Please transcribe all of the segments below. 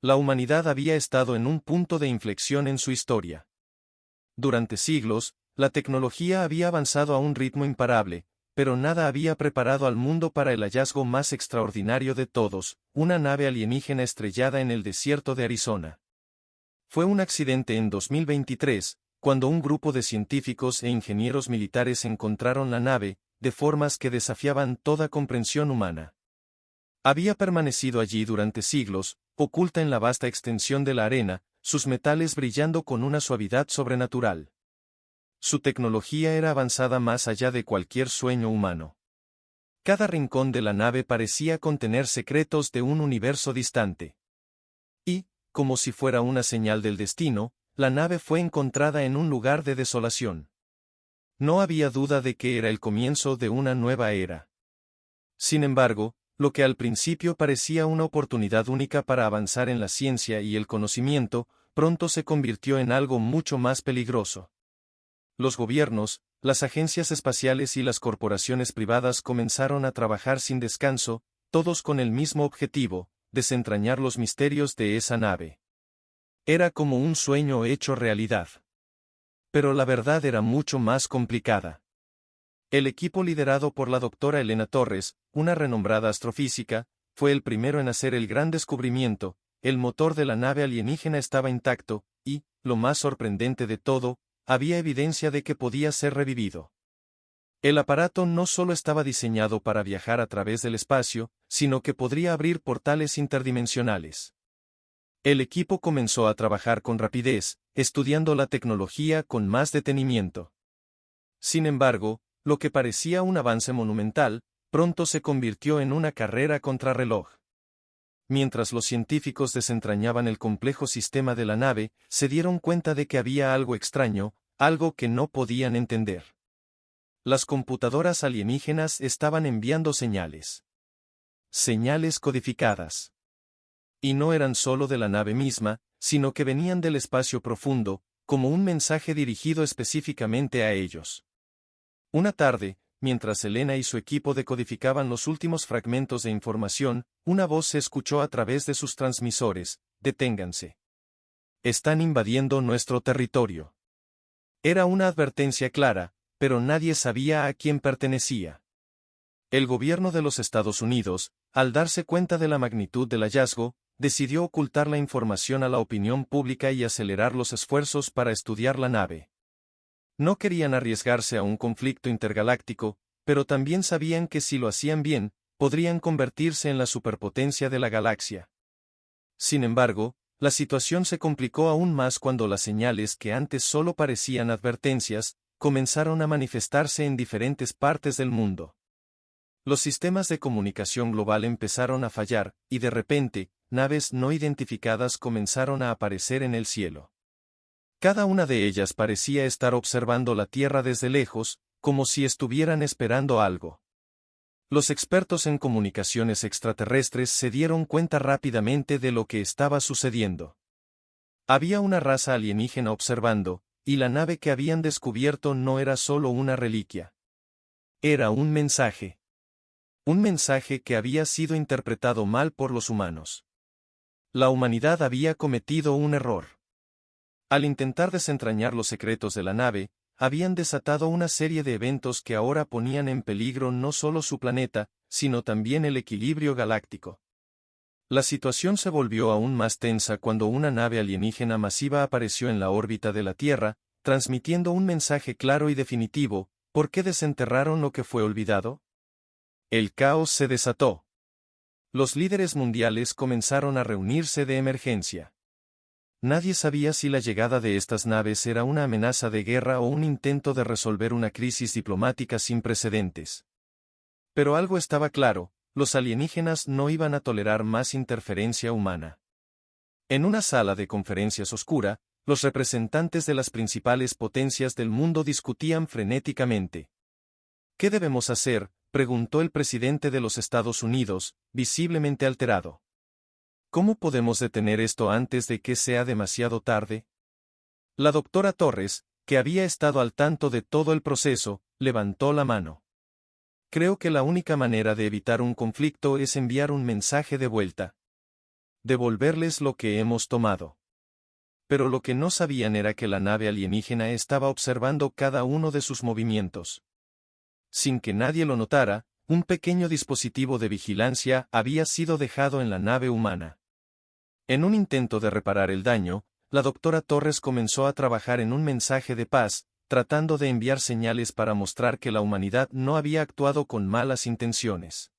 La humanidad había estado en un punto de inflexión en su historia. Durante siglos, la tecnología había avanzado a un ritmo imparable, pero nada había preparado al mundo para el hallazgo más extraordinario de todos, una nave alienígena estrellada en el desierto de Arizona. Fue un accidente en 2023, cuando un grupo de científicos e ingenieros militares encontraron la nave, de formas que desafiaban toda comprensión humana. Había permanecido allí durante siglos, oculta en la vasta extensión de la arena, sus metales brillando con una suavidad sobrenatural. Su tecnología era avanzada más allá de cualquier sueño humano. Cada rincón de la nave parecía contener secretos de un universo distante. Y, como si fuera una señal del destino, la nave fue encontrada en un lugar de desolación. No había duda de que era el comienzo de una nueva era. Sin embargo, lo que al principio parecía una oportunidad única para avanzar en la ciencia y el conocimiento, pronto se convirtió en algo mucho más peligroso. Los gobiernos, las agencias espaciales y las corporaciones privadas comenzaron a trabajar sin descanso, todos con el mismo objetivo, desentrañar los misterios de esa nave. Era como un sueño hecho realidad. Pero la verdad era mucho más complicada. El equipo liderado por la doctora Elena Torres, una renombrada astrofísica, fue el primero en hacer el gran descubrimiento: el motor de la nave alienígena estaba intacto, y, lo más sorprendente de todo, había evidencia de que podía ser revivido. El aparato no solo estaba diseñado para viajar a través del espacio, sino que podría abrir portales interdimensionales. El equipo comenzó a trabajar con rapidez, estudiando la tecnología con más detenimiento. Sin embargo, lo que parecía un avance monumental, pronto se convirtió en una carrera contrarreloj. Mientras los científicos desentrañaban el complejo sistema de la nave, se dieron cuenta de que había algo extraño, algo que no podían entender. Las computadoras alienígenas estaban enviando señales. Señales codificadas. Y no eran solo de la nave misma, sino que venían del espacio profundo, como un mensaje dirigido específicamente a ellos. Una tarde, mientras Elena y su equipo decodificaban los últimos fragmentos de información, una voz se escuchó a través de sus transmisores: «Deténganse. Están invadiendo nuestro territorio». Era una advertencia clara, pero nadie sabía a quién pertenecía. El gobierno de los Estados Unidos, al darse cuenta de la magnitud del hallazgo, decidió ocultar la información a la opinión pública y acelerar los esfuerzos para estudiar la nave. No querían arriesgarse a un conflicto intergaláctico, pero también sabían que si lo hacían bien, podrían convertirse en la superpotencia de la galaxia. Sin embargo, la situación se complicó aún más cuando las señales que antes solo parecían advertencias, comenzaron a manifestarse en diferentes partes del mundo. Los sistemas de comunicación global empezaron a fallar, y de repente, naves no identificadas comenzaron a aparecer en el cielo. Cada una de ellas parecía estar observando la Tierra desde lejos, como si estuvieran esperando algo. Los expertos en comunicaciones extraterrestres se dieron cuenta rápidamente de lo que estaba sucediendo. Había una raza alienígena observando, y la nave que habían descubierto no era solo una reliquia. Era un mensaje. Un mensaje que había sido interpretado mal por los humanos. La humanidad había cometido un error. Al intentar desentrañar los secretos de la nave, habían desatado una serie de eventos que ahora ponían en peligro no solo su planeta, sino también el equilibrio galáctico. La situación se volvió aún más tensa cuando una nave alienígena masiva apareció en la órbita de la Tierra, transmitiendo un mensaje claro y definitivo: ¿por qué desenterraron lo que fue olvidado? El caos se desató. Los líderes mundiales comenzaron a reunirse de emergencia. Nadie sabía si la llegada de estas naves era una amenaza de guerra o un intento de resolver una crisis diplomática sin precedentes. Pero algo estaba claro: los alienígenas no iban a tolerar más interferencia humana. En una sala de conferencias oscura, los representantes de las principales potencias del mundo discutían frenéticamente. ¿Qué debemos hacer?, preguntó el presidente de los Estados Unidos, visiblemente alterado. ¿Cómo podemos detener esto antes de que sea demasiado tarde? La doctora Torres, que había estado al tanto de todo el proceso, levantó la mano. Creo que la única manera de evitar un conflicto es enviar un mensaje de vuelta. devolverles lo que hemos tomado. Pero lo que no sabían era que la nave alienígena estaba observando cada uno de sus movimientos. Sin que nadie lo notara, un pequeño dispositivo de vigilancia había sido dejado en la nave humana. En un intento de reparar el daño, la doctora Torres comenzó a trabajar en un mensaje de paz, tratando de enviar señales para mostrar que la humanidad no había actuado con malas intenciones.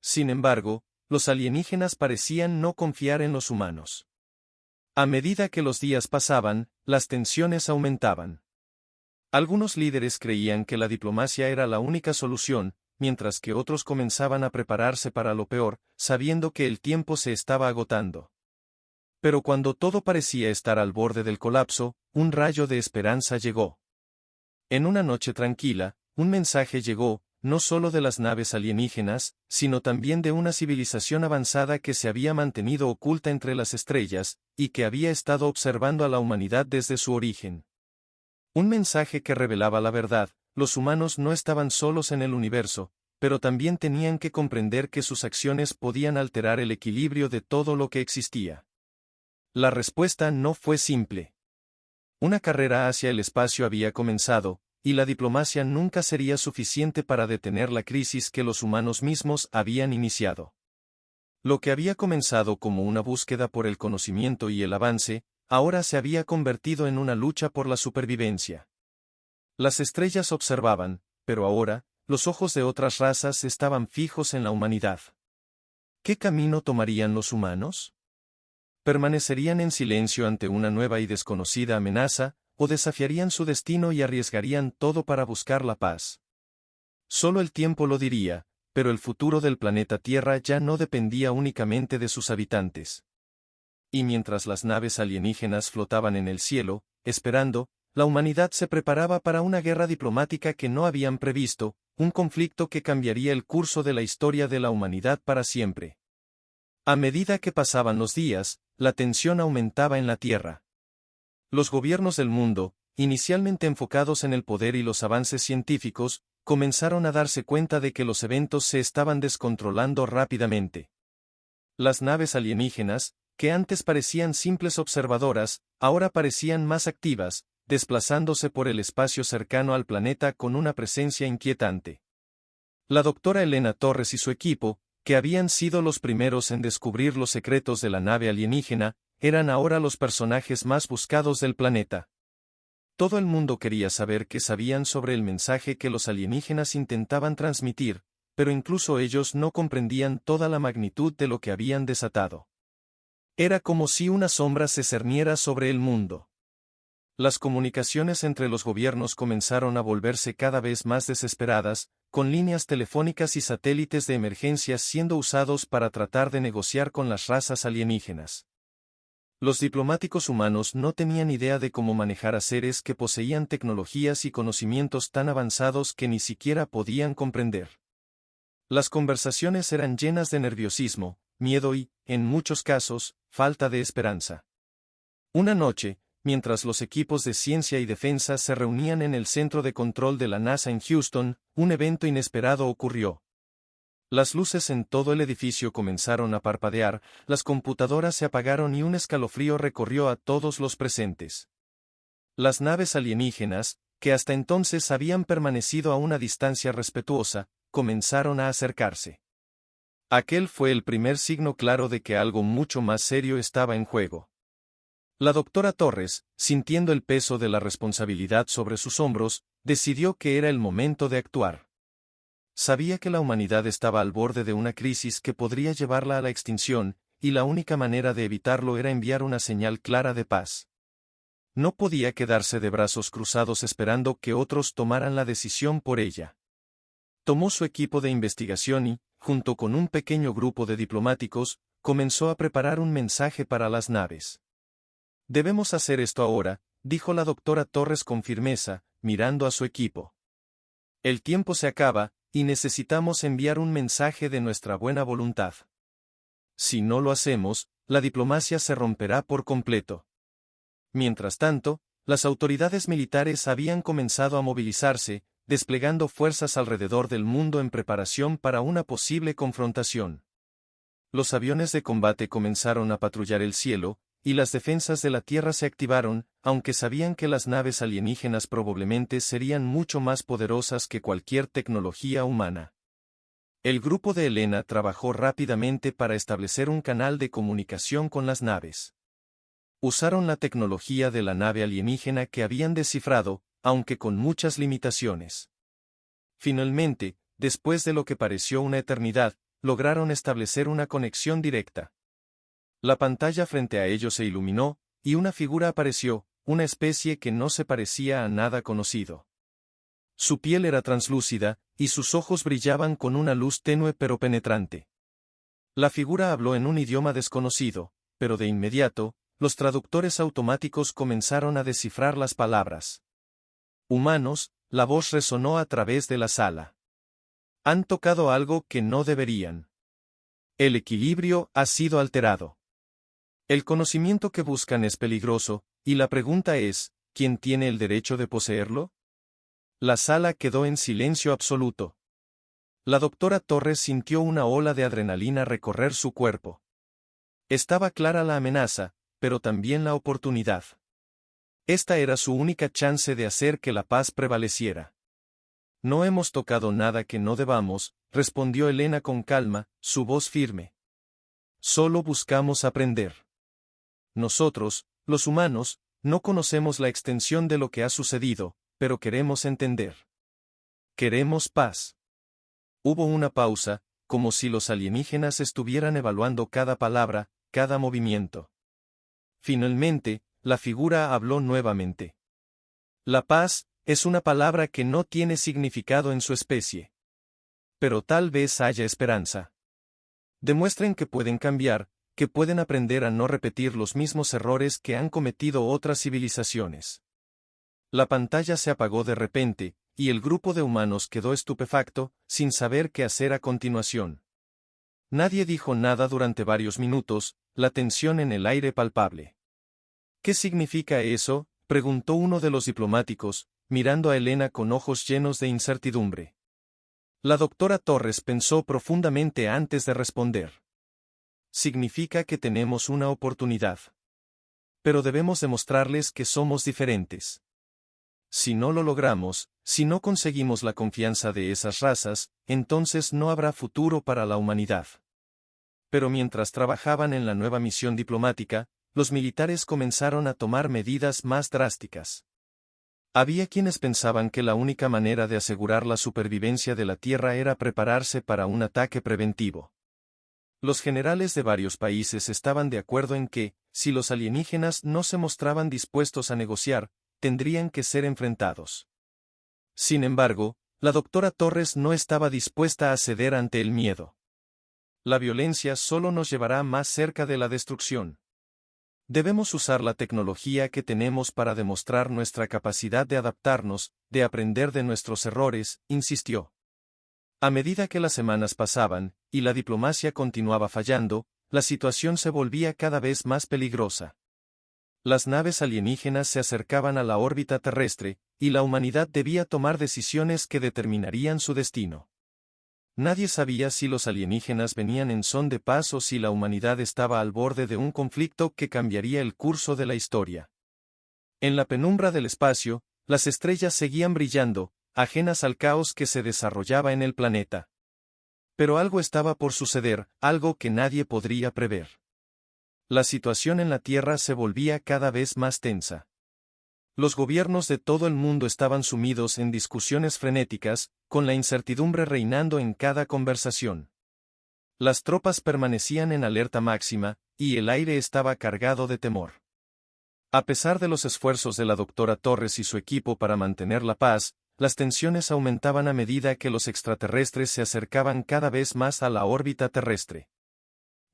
Sin embargo, los alienígenas parecían no confiar en los humanos. A medida que los días pasaban, las tensiones aumentaban. Algunos líderes creían que la diplomacia era la única solución, mientras que otros comenzaban a prepararse para lo peor, sabiendo que el tiempo se estaba agotando. Pero cuando todo parecía estar al borde del colapso, un rayo de esperanza llegó. En una noche tranquila, un mensaje llegó, no solo de las naves alienígenas, sino también de una civilización avanzada que se había mantenido oculta entre las estrellas, y que había estado observando a la humanidad desde su origen. Un mensaje que revelaba la verdad: los humanos no estaban solos en el universo, pero también tenían que comprender que sus acciones podían alterar el equilibrio de todo lo que existía. La respuesta no fue simple. Una carrera hacia el espacio había comenzado, y la diplomacia nunca sería suficiente para detener la crisis que los humanos mismos habían iniciado. Lo que había comenzado como una búsqueda por el conocimiento y el avance, ahora se había convertido en una lucha por la supervivencia. Las estrellas observaban, pero ahora, los ojos de otras razas estaban fijos en la humanidad. ¿Qué camino tomarían los humanos? ¿Permanecerían en silencio ante una nueva y desconocida amenaza, o desafiarían su destino y arriesgarían todo para buscar la paz? Solo el tiempo lo diría, pero el futuro del planeta Tierra ya no dependía únicamente de sus habitantes. Y mientras las naves alienígenas flotaban en el cielo, esperando, la humanidad se preparaba para una guerra diplomática que no habían previsto, un conflicto que cambiaría el curso de la historia de la humanidad para siempre. A medida que pasaban los días, la tensión aumentaba en la Tierra. Los gobiernos del mundo, inicialmente enfocados en el poder y los avances científicos, comenzaron a darse cuenta de que los eventos se estaban descontrolando rápidamente. Las naves alienígenas, que antes parecían simples observadoras, ahora parecían más activas, desplazándose por el espacio cercano al planeta con una presencia inquietante. La doctora Elena Torres y su equipo, que habían sido los primeros en descubrir los secretos de la nave alienígena, eran ahora los personajes más buscados del planeta. Todo el mundo quería saber qué sabían sobre el mensaje que los alienígenas intentaban transmitir, pero incluso ellos no comprendían toda la magnitud de lo que habían desatado. Era como si una sombra se cerniera sobre el mundo. Las comunicaciones entre los gobiernos comenzaron a volverse cada vez más desesperadas, con líneas telefónicas y satélites de emergencia siendo usados para tratar de negociar con las razas alienígenas. Los diplomáticos humanos no tenían idea de cómo manejar a seres que poseían tecnologías y conocimientos tan avanzados que ni siquiera podían comprender. Las conversaciones eran llenas de nerviosismo, miedo y, en muchos casos, falta de esperanza. Una noche, mientras los equipos de ciencia y defensa se reunían en el centro de control de la NASA en Houston, un evento inesperado ocurrió. Las luces en todo el edificio comenzaron a parpadear, las computadoras se apagaron y un escalofrío recorrió a todos los presentes. Las naves alienígenas, que hasta entonces habían permanecido a una distancia respetuosa, comenzaron a acercarse. Aquel fue el primer signo claro de que algo mucho más serio estaba en juego. La doctora Torres, sintiendo el peso de la responsabilidad sobre sus hombros, decidió que era el momento de actuar. Sabía que la humanidad estaba al borde de una crisis que podría llevarla a la extinción, y la única manera de evitarlo era enviar una señal clara de paz. No podía quedarse de brazos cruzados esperando que otros tomaran la decisión por ella. Tomó su equipo de investigación y, junto con un pequeño grupo de diplomáticos, comenzó a preparar un mensaje para las naves. «Debemos hacer esto ahora», dijo la doctora Torres con firmeza, mirando a su equipo. «El tiempo se acaba, y necesitamos enviar un mensaje de nuestra buena voluntad. Si no lo hacemos, la diplomacia se romperá por completo». Mientras tanto, las autoridades militares habían comenzado a movilizarse, desplegando fuerzas alrededor del mundo en preparación para una posible confrontación. Los aviones de combate comenzaron a patrullar el cielo, y las defensas de la Tierra se activaron, aunque sabían que las naves alienígenas probablemente serían mucho más poderosas que cualquier tecnología humana. El grupo de Elena trabajó rápidamente para establecer un canal de comunicación con las naves. Usaron la tecnología de la nave alienígena que habían descifrado, aunque con muchas limitaciones. Finalmente, después de lo que pareció una eternidad, lograron establecer una conexión directa. La pantalla frente a ellos se iluminó, y una figura apareció, una especie que no se parecía a nada conocido. Su piel era translúcida, y sus ojos brillaban con una luz tenue pero penetrante. La figura habló en un idioma desconocido, pero de inmediato, los traductores automáticos comenzaron a descifrar las palabras. Humanos, la voz resonó a través de la sala. Han tocado algo que no deberían. El equilibrio ha sido alterado. El conocimiento que buscan es peligroso, y la pregunta es, ¿quién tiene el derecho de poseerlo? La sala quedó en silencio absoluto. La doctora Torres sintió una ola de adrenalina recorrer su cuerpo. Estaba clara la amenaza, pero también la oportunidad. Esta era su única chance de hacer que la paz prevaleciera. No hemos tocado nada que no debamos, respondió Elena con calma, su voz firme. Solo buscamos aprender. Nosotros, los humanos, no conocemos la extensión de lo que ha sucedido, pero queremos entender. Queremos paz. Hubo una pausa, como si los alienígenas estuvieran evaluando cada palabra, cada movimiento. Finalmente, la figura habló nuevamente. La paz es una palabra que no tiene significado en su especie. Pero tal vez haya esperanza. Demuestren que pueden cambiar, que pueden aprender a no repetir los mismos errores que han cometido otras civilizaciones. La pantalla se apagó de repente, y el grupo de humanos quedó estupefacto, sin saber qué hacer a continuación. Nadie dijo nada durante varios minutos, la tensión en el aire palpable. ¿Qué significa eso?, preguntó uno de los diplomáticos, mirando a Elena con ojos llenos de incertidumbre. La doctora Torres pensó profundamente antes de responder. Significa que tenemos una oportunidad. Pero debemos demostrarles que somos diferentes. Si no lo logramos, si no conseguimos la confianza de esas razas, entonces no habrá futuro para la humanidad. Pero mientras trabajaban en la nueva misión diplomática, los militares comenzaron a tomar medidas más drásticas. Había quienes pensaban que la única manera de asegurar la supervivencia de la Tierra era prepararse para un ataque preventivo. Los generales de varios países estaban de acuerdo en que, si los alienígenas no se mostraban dispuestos a negociar, tendrían que ser enfrentados. Sin embargo, la doctora Torres no estaba dispuesta a ceder ante el miedo. La violencia solo nos llevará más cerca de la destrucción. Debemos usar la tecnología que tenemos para demostrar nuestra capacidad de adaptarnos, de aprender de nuestros errores, insistió. A medida que las semanas pasaban, y la diplomacia continuaba fallando, la situación se volvía cada vez más peligrosa. Las naves alienígenas se acercaban a la órbita terrestre, y la humanidad debía tomar decisiones que determinarían su destino. Nadie sabía si los alienígenas venían en son de paz o si la humanidad estaba al borde de un conflicto que cambiaría el curso de la historia. En la penumbra del espacio, las estrellas seguían brillando, ajenas al caos que se desarrollaba en el planeta. Pero algo estaba por suceder, algo que nadie podría prever. La situación en la Tierra se volvía cada vez más tensa. Los gobiernos de todo el mundo estaban sumidos en discusiones frenéticas, con la incertidumbre reinando en cada conversación. Las tropas permanecían en alerta máxima, y el aire estaba cargado de temor. A pesar de los esfuerzos de la doctora Torres y su equipo para mantener la paz, las tensiones aumentaban a medida que los extraterrestres se acercaban cada vez más a la órbita terrestre.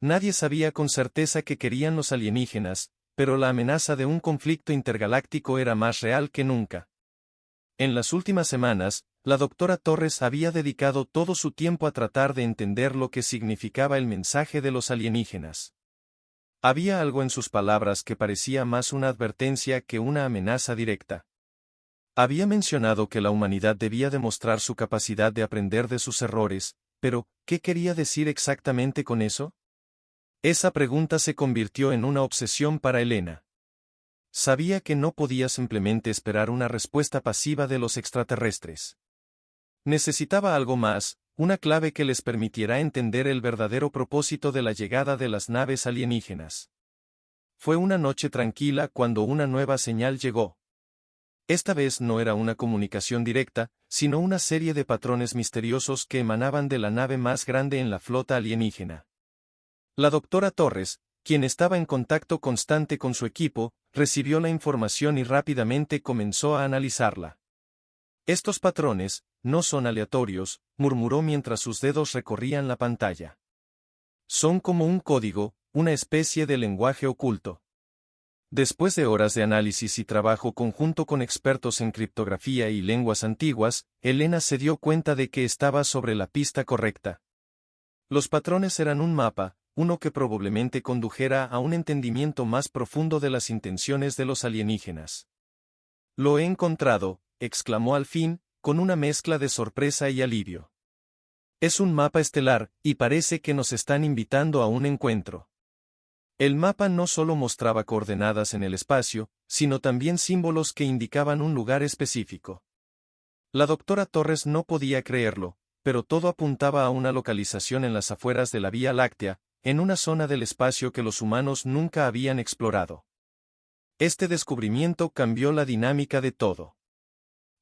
Nadie sabía con certeza qué querían los alienígenas, pero la amenaza de un conflicto intergaláctico era más real que nunca. En las últimas semanas, la doctora Torres había dedicado todo su tiempo a tratar de entender lo que significaba el mensaje de los alienígenas. Había algo en sus palabras que parecía más una advertencia que una amenaza directa. Había mencionado que la humanidad debía demostrar su capacidad de aprender de sus errores, pero, ¿qué quería decir exactamente con eso? Esa pregunta se convirtió en una obsesión para Elena. Sabía que no podía simplemente esperar una respuesta pasiva de los extraterrestres. Necesitaba algo más, una clave que les permitiera entender el verdadero propósito de la llegada de las naves alienígenas. Fue una noche tranquila cuando una nueva señal llegó. Esta vez no era una comunicación directa, sino una serie de patrones misteriosos que emanaban de la nave más grande en la flota alienígena. La doctora Torres, quien estaba en contacto constante con su equipo, recibió la información y rápidamente comenzó a analizarla. Estos patrones, no son aleatorios, murmuró mientras sus dedos recorrían la pantalla. Son como un código, una especie de lenguaje oculto. Después de horas de análisis y trabajo conjunto con expertos en criptografía y lenguas antiguas, Elena se dio cuenta de que estaba sobre la pista correcta. Los patrones eran un mapa, uno que probablemente condujera a un entendimiento más profundo de las intenciones de los alienígenas. «Lo he encontrado», exclamó al fin, con una mezcla de sorpresa y alivio. «Es un mapa estelar, y parece que nos están invitando a un encuentro». El mapa no solo mostraba coordenadas en el espacio, sino también símbolos que indicaban un lugar específico. La doctora Torres no podía creerlo, pero todo apuntaba a una localización en las afueras de la Vía Láctea, en una zona del espacio que los humanos nunca habían explorado. Este descubrimiento cambió la dinámica de todo.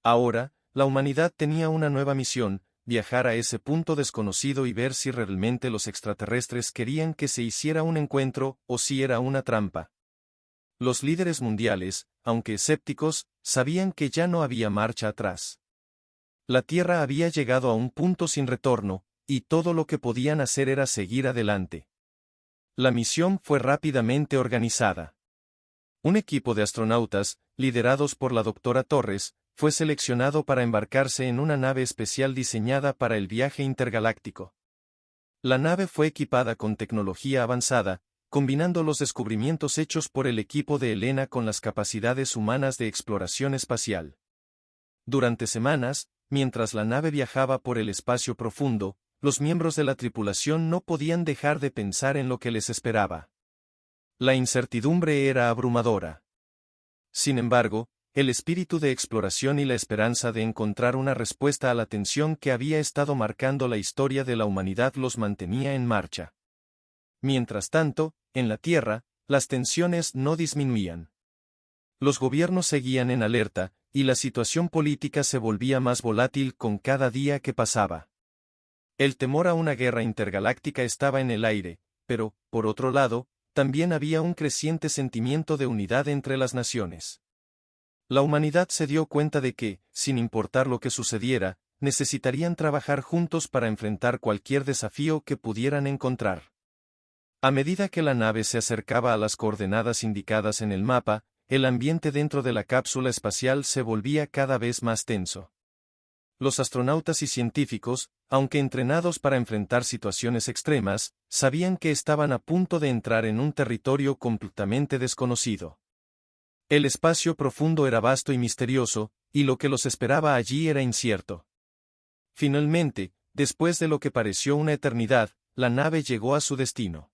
Ahora, la humanidad tenía una nueva misión: viajar a ese punto desconocido y ver si realmente los extraterrestres querían que se hiciera un encuentro, o si era una trampa. Los líderes mundiales, aunque escépticos, sabían que ya no había marcha atrás. La Tierra había llegado a un punto sin retorno, y todo lo que podían hacer era seguir adelante. La misión fue rápidamente organizada. Un equipo de astronautas, liderados por la doctora Torres, fue seleccionado para embarcarse en una nave especial diseñada para el viaje intergaláctico. La nave fue equipada con tecnología avanzada, combinando los descubrimientos hechos por el equipo de Elena con las capacidades humanas de exploración espacial. Durante semanas, mientras la nave viajaba por el espacio profundo, los miembros de la tripulación no podían dejar de pensar en lo que les esperaba. La incertidumbre era abrumadora. Sin embargo, el espíritu de exploración y la esperanza de encontrar una respuesta a la tensión que había estado marcando la historia de la humanidad los mantenía en marcha. Mientras tanto, en la Tierra, las tensiones no disminuían. Los gobiernos seguían en alerta, y la situación política se volvía más volátil con cada día que pasaba. El temor a una guerra intergaláctica estaba en el aire, pero, por otro lado, también había un creciente sentimiento de unidad entre las naciones. La humanidad se dio cuenta de que, sin importar lo que sucediera, necesitarían trabajar juntos para enfrentar cualquier desafío que pudieran encontrar. A medida que la nave se acercaba a las coordenadas indicadas en el mapa, el ambiente dentro de la cápsula espacial se volvía cada vez más tenso. Los astronautas y científicos, aunque entrenados para enfrentar situaciones extremas, sabían que estaban a punto de entrar en un territorio completamente desconocido. El espacio profundo era vasto y misterioso, y lo que los esperaba allí era incierto. Finalmente, después de lo que pareció una eternidad, la nave llegó a su destino.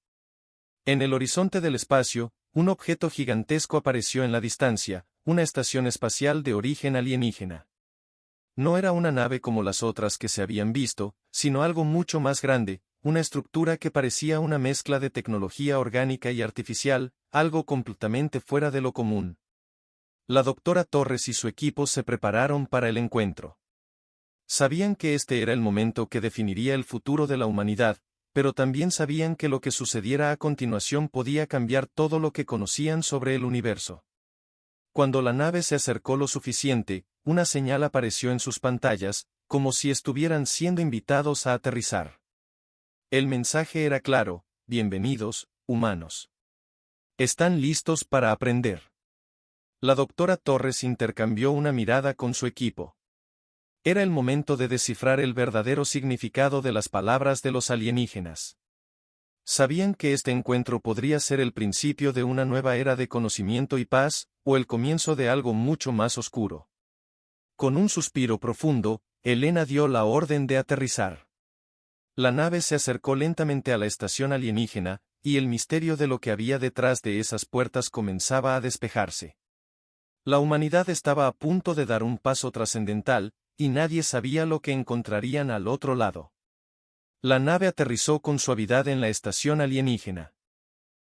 En el horizonte del espacio, un objeto gigantesco apareció en la distancia, una estación espacial de origen alienígena. No era una nave como las otras que se habían visto, sino algo mucho más grande, una estructura que parecía una mezcla de tecnología orgánica y artificial, algo completamente fuera de lo común. La doctora Torres y su equipo se prepararon para el encuentro. Sabían que este era el momento que definiría el futuro de la humanidad, pero también sabían que lo que sucediera a continuación podía cambiar todo lo que conocían sobre el universo. Cuando la nave se acercó lo suficiente, una señal apareció en sus pantallas, como si estuvieran siendo invitados a aterrizar. El mensaje era claro: bienvenidos, humanos. ¿Están listos para aprender? La doctora Torres intercambió una mirada con su equipo. Era el momento de descifrar el verdadero significado de las palabras de los alienígenas. Sabían que este encuentro podría ser el principio de una nueva era de conocimiento y paz, o el comienzo de algo mucho más oscuro. Con un suspiro profundo, Elena dio la orden de aterrizar. La nave se acercó lentamente a la estación alienígena, y el misterio de lo que había detrás de esas puertas comenzaba a despejarse. La humanidad estaba a punto de dar un paso trascendental, y nadie sabía lo que encontrarían al otro lado. La nave aterrizó con suavidad en la estación alienígena.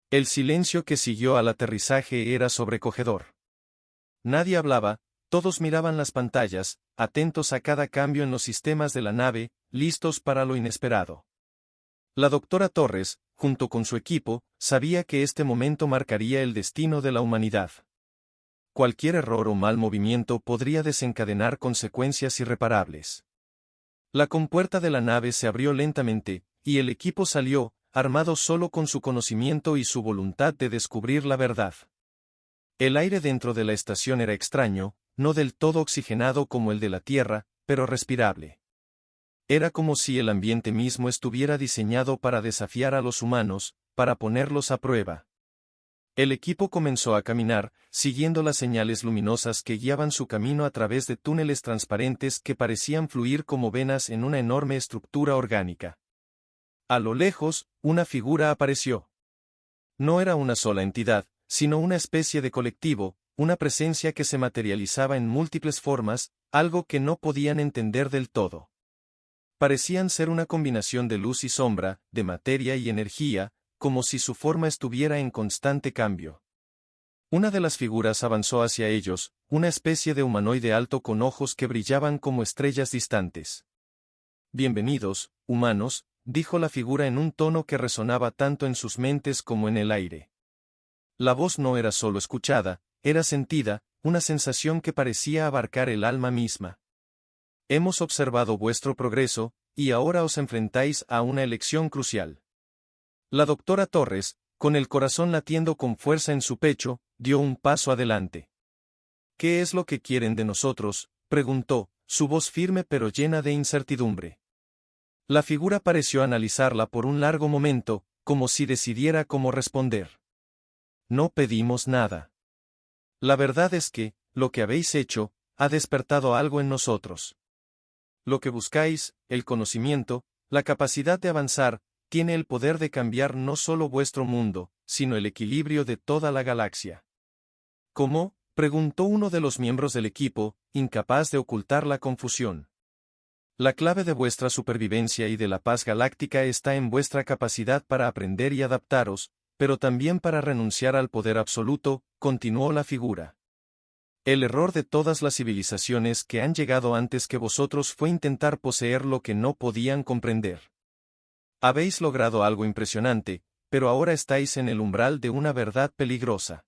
El silencio que siguió al aterrizaje era sobrecogedor. Nadie hablaba, todos miraban las pantallas, atentos a cada cambio en los sistemas de la nave, listos para lo inesperado. La doctora Torres, junto con su equipo, sabía que este momento marcaría el destino de la humanidad. Cualquier error o mal movimiento podría desencadenar consecuencias irreparables. La compuerta de la nave se abrió lentamente, y el equipo salió, armado solo con su conocimiento y su voluntad de descubrir la verdad. El aire dentro de la estación era extraño, no del todo oxigenado como el de la Tierra, pero respirable. Era como si el ambiente mismo estuviera diseñado para desafiar a los humanos, para ponerlos a prueba. El equipo comenzó a caminar, siguiendo las señales luminosas que guiaban su camino a través de túneles transparentes que parecían fluir como venas en una enorme estructura orgánica. A lo lejos, una figura apareció. No era una sola entidad, sino una especie de colectivo, una presencia que se materializaba en múltiples formas, algo que no podían entender del todo. Parecían ser una combinación de luz y sombra, de materia y energía, como si su forma estuviera en constante cambio. Una de las figuras avanzó hacia ellos, una especie de humanoide alto con ojos que brillaban como estrellas distantes. «Bienvenidos, humanos», dijo la figura en un tono que resonaba tanto en sus mentes como en el aire. La voz no era solo escuchada, era sentida, una sensación que parecía abarcar el alma misma. «Hemos observado vuestro progreso, y ahora os enfrentáis a una elección crucial». La doctora Torres, con el corazón latiendo con fuerza en su pecho, dio un paso adelante. «¿Qué es lo que quieren de nosotros?», preguntó, su voz firme pero llena de incertidumbre. La figura pareció analizarla por un largo momento, como si decidiera cómo responder. «No pedimos nada. La verdad es que, lo que habéis hecho, ha despertado algo en nosotros. Lo que buscáis, el conocimiento, la capacidad de avanzar, tiene el poder de cambiar no solo vuestro mundo, sino el equilibrio de toda la galaxia». «¿Cómo?», preguntó uno de los miembros del equipo, incapaz de ocultar la confusión. «La clave de vuestra supervivencia y de la paz galáctica está en vuestra capacidad para aprender y adaptaros, pero también para renunciar al poder absoluto», continuó la figura. «El error de todas las civilizaciones que han llegado antes que vosotros fue intentar poseer lo que no podían comprender. Habéis logrado algo impresionante, pero ahora estáis en el umbral de una verdad peligrosa».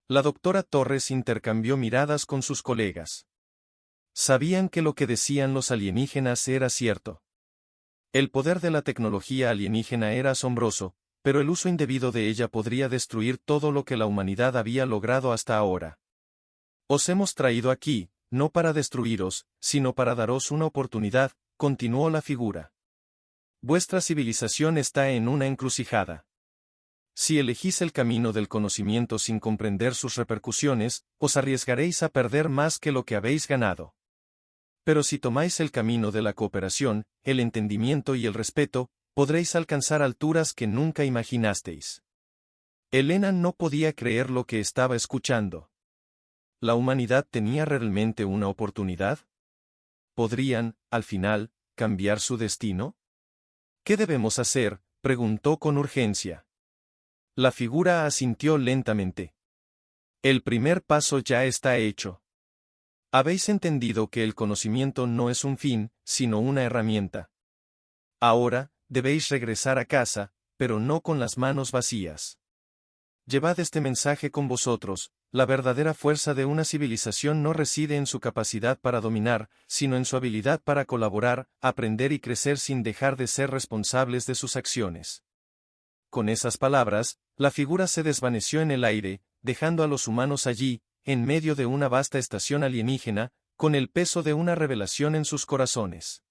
La doctora Torres intercambió miradas con sus colegas. Sabían que lo que decían los alienígenas era cierto. El poder de la tecnología alienígena era asombroso, pero el uso indebido de ella podría destruir todo lo que la humanidad había logrado hasta ahora. «Os hemos traído aquí, no para destruiros, sino para daros una oportunidad», continuó la figura. «Vuestra civilización está en una encrucijada. Si elegís el camino del conocimiento sin comprender sus repercusiones, os arriesgaréis a perder más que lo que habéis ganado. Pero si tomáis el camino de la cooperación, el entendimiento y el respeto, podréis alcanzar alturas que nunca imaginasteis». Elena no podía creer lo que estaba escuchando. ¿La humanidad tenía realmente una oportunidad? ¿Podrían, al final, cambiar su destino? «¿Qué debemos hacer?», preguntó con urgencia. La figura asintió lentamente. «El primer paso ya está hecho. Habéis entendido que el conocimiento no es un fin, sino una herramienta. Ahora, debéis regresar a casa, pero no con las manos vacías. Llevad este mensaje con vosotros: la verdadera fuerza de una civilización no reside en su capacidad para dominar, sino en su habilidad para colaborar, aprender y crecer sin dejar de ser responsables de sus acciones». Con esas palabras, la figura se desvaneció en el aire, dejando a los humanos allí, en medio de una vasta estación alienígena, con el peso de una revelación en sus corazones.